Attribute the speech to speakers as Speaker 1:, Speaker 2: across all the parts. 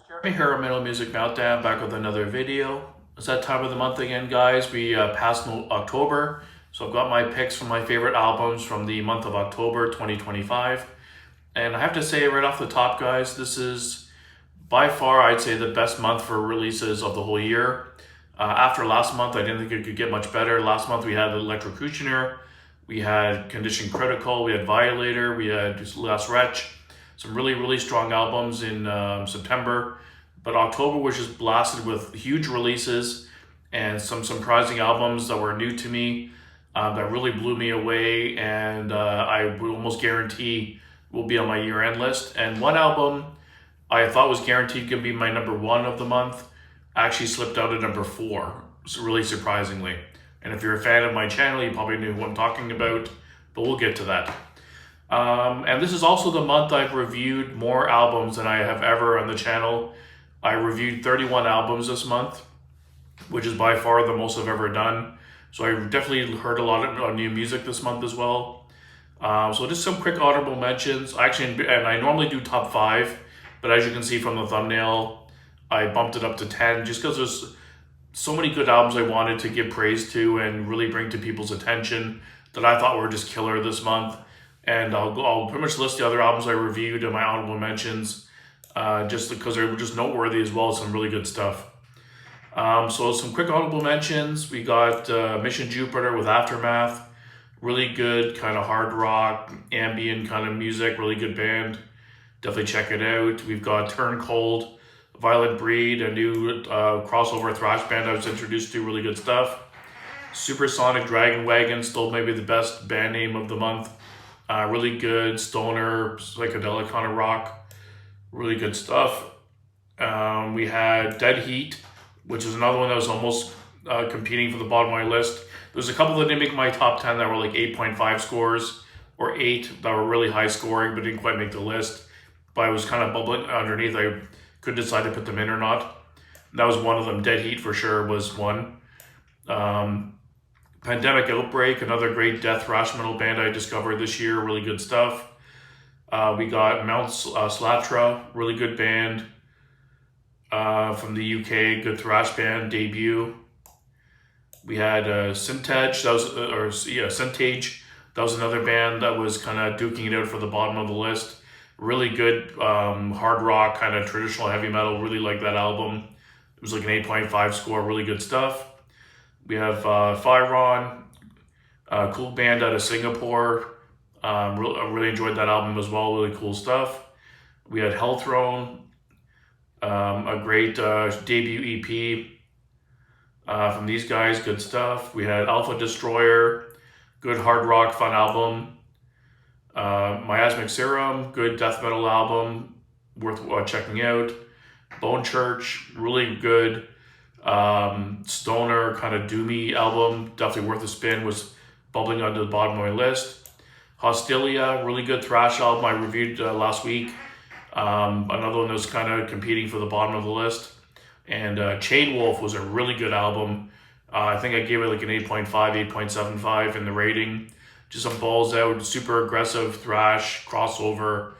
Speaker 1: Jeremy here, Middle Music Meltdown, back with another video. It's that time of the month again, guys. We passed October, so I've got my picks from my favorite albums from the month of October 2025. And I have to say right off the top, guys, this is by far, I'd say, the best month for releases of the whole year. After last month, I didn't think it could get much better. Last month, we had Electrocutioner, we had Condition Critical, we had Violator, we had Last Wretch. Some really strong albums in September. But October was just blasted with huge releases and some surprising albums that were new to me, that really blew me away, and I would almost guarantee will be on my year-end list. And one album I thought was guaranteed to be my number one of the month actually slipped out at number 4, so really surprisingly. And if you're a fan of my channel, you probably knew who I'm talking about, but we'll get to that. And this is also the month I've reviewed more albums than I have ever on the channel. I reviewed 31 albums this month, which is by far the most I've ever done. So I definitely heard a lot of new music this month as well. So just some quick honorable mentions. And I normally do top 5, but as you can see from the thumbnail, I bumped it up to 10 just because there's so many good albums I wanted to give praise to and really bring to people's attention that I thought were just killer this month. And I'll pretty much list the other albums I reviewed in my honorable mentions, just because they were just noteworthy as well as some really good stuff. So some quick honorable mentions. We got Mission Jupiter with Aftermath. Really good kind of hard rock, ambient kind of music, really good band. Definitely check it out. We've got Turn Cold, Violent Breed, a new crossover thrash band I was introduced to, really good stuff. Supersonic Dragon Wagon, still maybe the best band name of the month. Really good stoner, psychedelic kind of rock. Really good stuff. We had Dead Heat, which is another one that was almost competing for the bottom of my list. There's a couple that didn't make my top 10 that were like 8.5 scores or 8 that were really high scoring but didn't quite make the list. But I was kind of bubbling underneath. I couldn't decide to put them in or not. That was one of them. Dead Heat for sure was one. Pandemic Outbreak, another great death thrash metal band I discovered this year, really good stuff. We got Mount Slatra, really good band from the UK, good thrash band debut. We had Syntage, Syntage, that was another band that was kind of duking it out for the bottom of the list. Really good hard rock, kind of traditional heavy metal, really like that album. It was like an 8.5 score, really good stuff. We have Fyron, a cool band out of Singapore. I really enjoyed that album as well, really cool stuff. We had Hellthrone, a great debut EP from these guys, good stuff. We had Alpha Destroyer, good hard rock, fun album. Miasmic Serum, good death metal album, worth checking out. Bone Church, really good stoner kind of doomy album, definitely worth a spin, was bubbling onto the bottom of my list. Hostilia, really good thrash album I reviewed last week. Another one that was kind of competing for the bottom of the list. And Chain Wolf was a really good album. I think I gave it like an 8.5, 8.75 in the rating. Just some balls out, super aggressive thrash, crossover.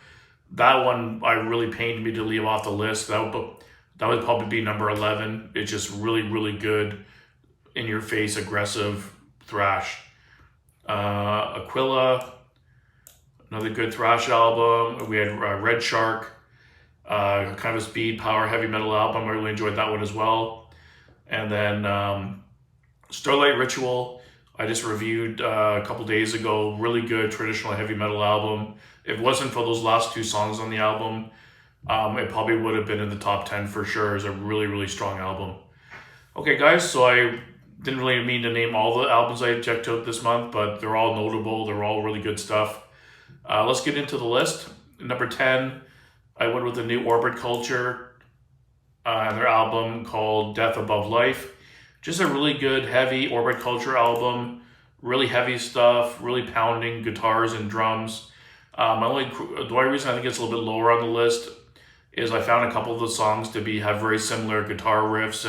Speaker 1: That one I really pained me to leave off the list. That would probably be number 11. It's just really good, in your face, aggressive thrash. Aquila, another good thrash album. We had Red Shark, kind of a speed, power, heavy metal album. I really enjoyed that one as well. And then Starlight Ritual, I just reviewed a couple days ago. Really good traditional heavy metal album. If it wasn't for those last 2 songs on the album, it probably would have been in the top 10 for sure. It's a really strong album. Okay, guys, so I didn't really mean to name all the albums I checked out this month, but they're all notable. They're all really good stuff. Let's get into the list. Number 10, I went with the new Orbit Culture and their album called Death Above Life. Just a really good, heavy Orbit Culture album. Really heavy stuff, really pounding guitars and drums. The only reason I think it's a little bit lower on the list is I found a couple of the songs to have very similar guitar riffs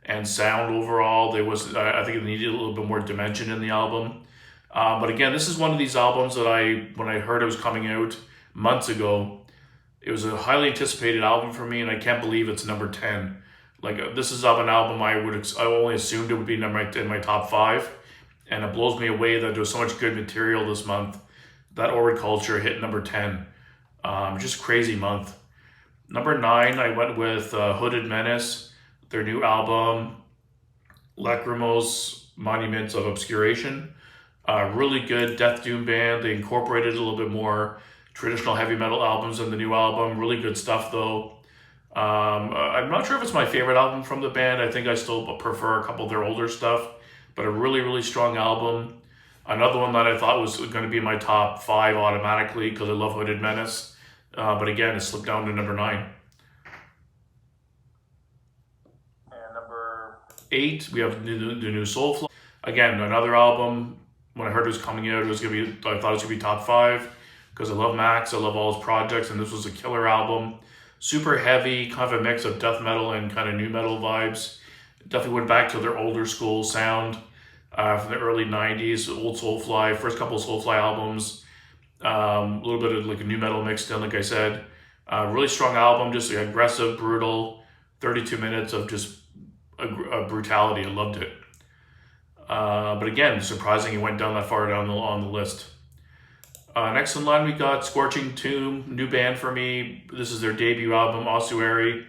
Speaker 1: and sound overall. I think it needed a little bit more dimension in the album. But again, this is one of these albums that when I heard it was coming out months ago, It was a highly anticipated album for me, and I can't believe it's number 10. Like, this is of an album I only assumed it would be in my top 5, and it blows me away that there's so much good material this month. That Orbit Culture hit number 10. Just crazy month. Number 9, I went with Hooded Menace, their new album, Lacrimos Monuments of Obscuration. Really good death doom band. They incorporated a little bit more traditional heavy metal albums in the new album. Really good stuff though. I'm not sure if it's my favorite album from the band. I think I still prefer a couple of their older stuff, but a really, really strong album. Another one that I thought was going to be in my top 5 automatically because I love Hooded Menace. But again, it slipped down to number 9. And number 8, we have the new Soulfly. Again, another album. When I heard it was coming out, I thought it was going to be top 5 because I love Max. I love all his projects, and this was a killer album. Super heavy, kind of a mix of death metal and kind of new metal vibes. Definitely went back to their older school sound from the early 90s, old Soulfly, first couple of Soulfly albums. A little bit of like a new metal mixed in, like I said. Really strong album, just like aggressive, brutal, 32 minutes of just a brutality. I loved it. But again, surprising it went down that far down on the list. Next in line, we got Scorching Tomb, new band for me. This is their debut album, Ossuary.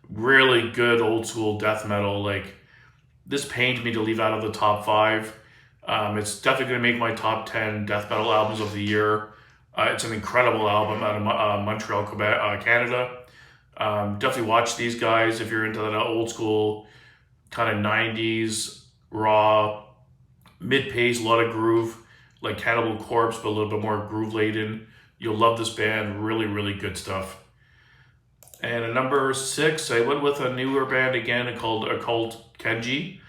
Speaker 1: Really good old school death metal. Like, this pained me to leave out of the top 5. It's definitely going to make my top 10 death metal albums of the year. It's an incredible album out of Montreal, Quebec, Canada. Definitely watch these guys if you're into that old school kind of 90s raw, mid-pace, a lot of groove, like Cannibal Corpse, but a little bit more groove laden. You'll love this band. Really, really good stuff. And at number 6, I went with a newer band again called Occult Kenji.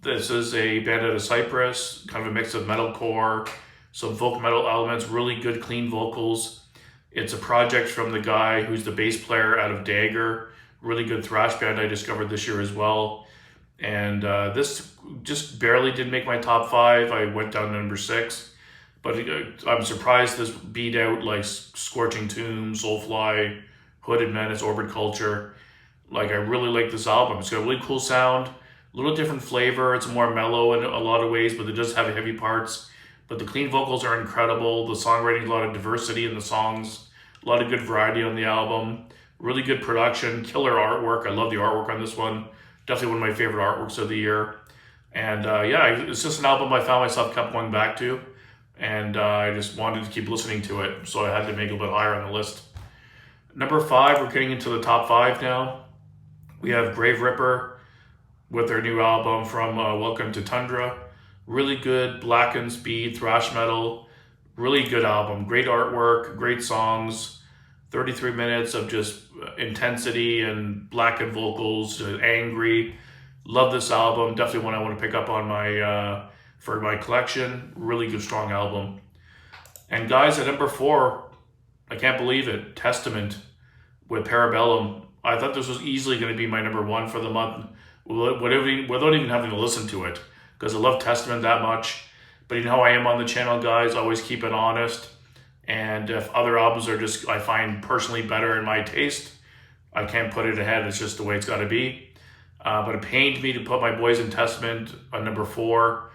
Speaker 1: This is a band out of Cyprus, kind of a mix of metalcore, some folk metal elements, really good clean vocals. It's a project from the guy who's the bass player out of Dagger. Really good thrash band I discovered this year as well. And this just barely did make my top 5. I went down to number 6. But I'm surprised this beat out like Scorching Tomb, Soulfly, Hooded Menace, Orbit Culture. Like, I really like this album. It's got a really cool sound, a little different flavor. It's more mellow in a lot of ways, but it does have heavy parts. But the clean vocals are incredible. The songwriting, a lot of diversity in the songs, a lot of good variety on the album. Really good production, killer artwork. I love the artwork on this one. Definitely one of my favorite artworks of the year. And yeah, it's just an album I found myself kept going back to. And I just wanted to keep listening to it. So I had to make it a bit higher on the list. Number 5, we're getting into the top 5 now. We have Grave Ripper with their new album from Welcome to Tundra. Really good blackened speed thrash metal. Really good album. Great artwork, great songs. 33 minutes of just intensity and blackened vocals, angry. Love this album. Definitely one I want to pick up on for my collection. Really good, strong album. And guys, at number 4, I can't believe it, Testament with Parabellum. I thought this was easily going to be my number 1 for the month without even having to listen to it, because I love Testament that much. But you know how I am on the channel, guys. I always keep it honest. And if other albums are just, I find personally better in my taste, I can't put it ahead. It's just the way it's got to be. But it pained me to put my boys in Testament on number 4.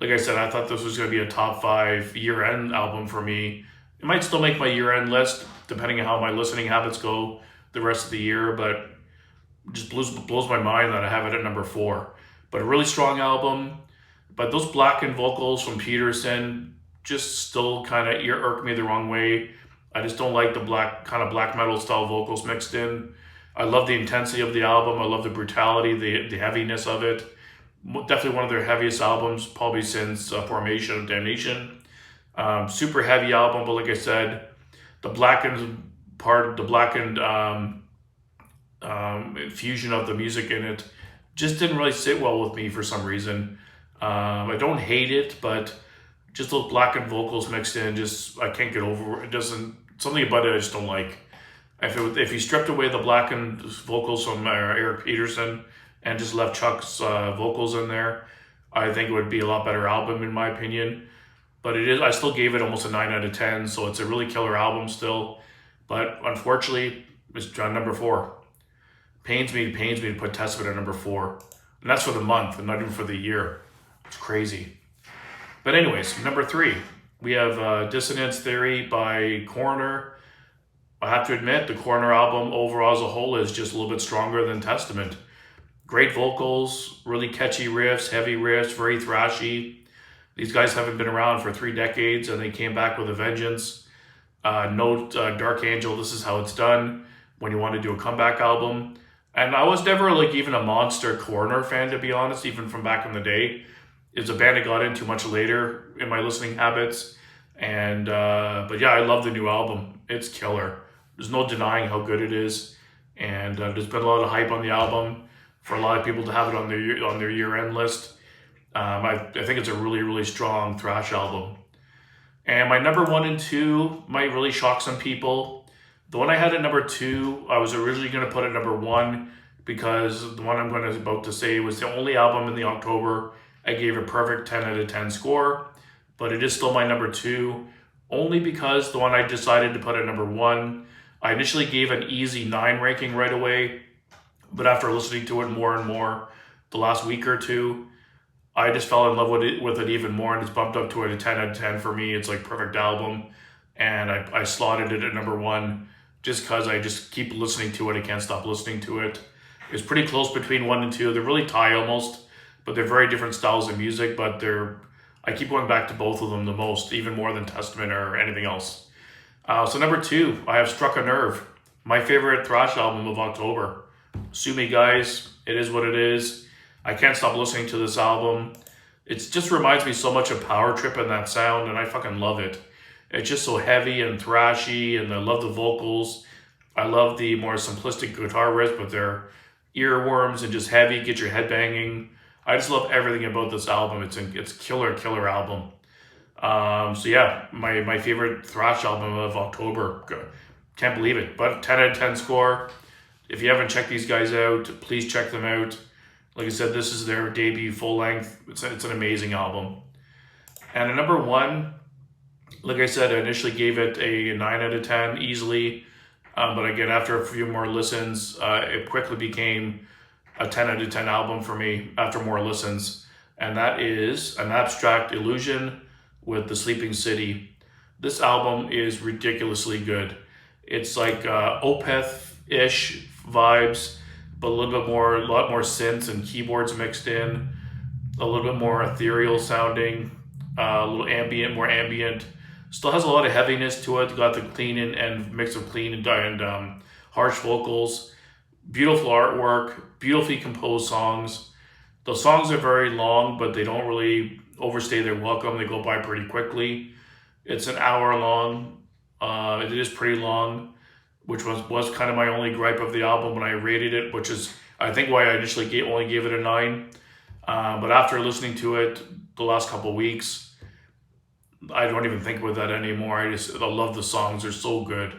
Speaker 1: Like I said, I thought this was going to be a top 5 year-end album for me. It might still make my year-end list, depending on how my listening habits go the rest of the year, but it just blows my mind that I have it at number 4. But a really strong album. But those blackened vocals from Peterson just still kind of irk me the wrong way. I just don't like the black metal style vocals mixed in. I love the intensity of the album. I love the brutality, the heaviness of it. Definitely one of their heaviest albums, probably since Formation of Damnation. Super heavy album, but like I said, the blackened fusion of the music in it just didn't really sit well with me for some reason. I don't hate it, but just those blackened vocals mixed in, just I can't get over it. Something about it I just don't like. If you stripped away the blackened vocals from Eric Peterson and just left Chuck's vocals in there, I think it would be a lot better album in my opinion. But I still gave it almost a 9 out of 10, so it's a really killer album still. But unfortunately, it's on number 4. Pains me to put Testament at number 4. And that's for the month and not even for the year. It's crazy. But anyways, number 3, we have Dissonance Theory by Coroner. I have to admit, the Coroner album overall as a whole is just a little bit stronger than Testament. Great vocals, really catchy riffs, heavy riffs, very thrashy. These guys haven't been around for 3 decades and they came back with a vengeance. Note Dark Angel, This Is How It's Done, when you want to do a comeback album. And I was never like even a Monster Coroner fan, to be honest, even from back in the day. It's a band I got into much later in my listening habits. And but yeah, I love the new album. It's killer. There's no denying how good it is. And there's been a lot of hype on the album for a lot of people to have it on their year-end list. I think it's a really, really strong thrash album. And my number 1 and 2 might really shock some people. The one I had at number 2, I was originally going to put at number 1 because the one I'm about to say was the only album in the October I gave a perfect 10 out of 10 score. But it is still my number 2, only because the one I decided to put at number 1, I initially gave an easy 9 ranking right away. But after listening to it more and more the last week or two, I just fell in love with it even more, and it's bumped up to a 10 out of 10 for me. It's like perfect album, and I slotted it at number 1 just because I just keep listening to it. I can't stop listening to it. It's pretty close between 1 and 2. They're really tied almost, but they're very different styles of music, but I keep going back to both of them the most, even more than Testament or anything else. So number 2, I have Struck a Nerve, my favorite thrash album of October. Sue me, guys, it is what it is. I can't stop listening to this album. It just reminds me so much of Power Trip and that sound, and I fucking love it. It's just so heavy and thrashy, and I love the vocals. I love the more simplistic guitar riffs, but they're earworms and just heavy, get your head banging. I just love everything about this album. It's killer album. So yeah, my favorite thrash album of October. Can't believe it, but 10 out of 10 score. If you haven't checked these guys out, please check them out. Like I said, this is their debut full length. It's an amazing album. And at number 1, like I said, I initially gave it a 9 out of 10 easily. But again, after a few more listens, it quickly became a 10 out of 10 album for me after more listens. And that is An Abstract Illusion with The Sleeping City. This album is ridiculously good. It's like Opeth-ish vibes, but a lot more synths and keyboards mixed in, a little bit more ethereal sounding, a little more ambient. Still has a lot of heaviness to it. Got the clean and mix of clean and harsh vocals. Beautiful artwork, beautifully composed songs. The songs are very long, but they don't really overstay their welcome. They go by pretty quickly. It's an hour long. It is pretty long, which was kind of my only gripe of the album when I rated it, which is, I think, why I initially only gave it a 9. But after listening to it the last couple of weeks, I don't even think about that anymore. I love the songs. They're so good.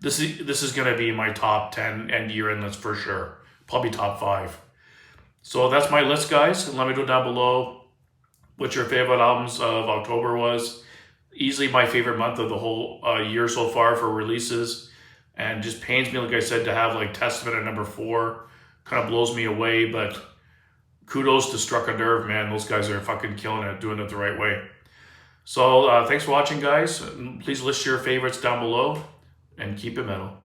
Speaker 1: This is going to be my top 10 end year end list for sure. Probably top 5. So that's my list, guys. Let me know down below what your favorite albums of October was. Easily my favorite month of the whole year so far for releases. And just pains me, like I said, to have like Testament at number 4. Kind of blows me away, but kudos to Struck a Nerve, man. Those guys are fucking killing it, doing it the right way. So thanks for watching, guys. Please list your favorites down below and keep it metal.